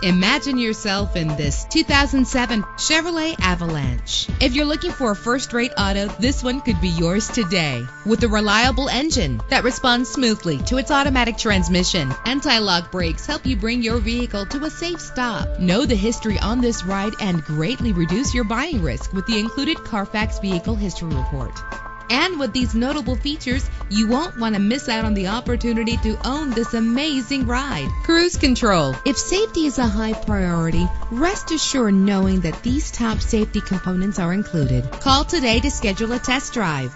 Imagine yourself in this 2007 Chevrolet Avalanche. If you're looking for a first-rate auto, this one could be yours today. With a reliable engine that responds smoothly to its automatic transmission, anti-lock brakes help you bring your vehicle to a safe stop. Know the history on this ride and greatly reduce your buying risk with the included Carfax Vehicle History Report. And with these notable features, you won't want to miss out on the opportunity to own this amazing ride. Cruise control. If safety is a high priority, rest assured knowing that these top safety components are included. Call today to schedule a test drive.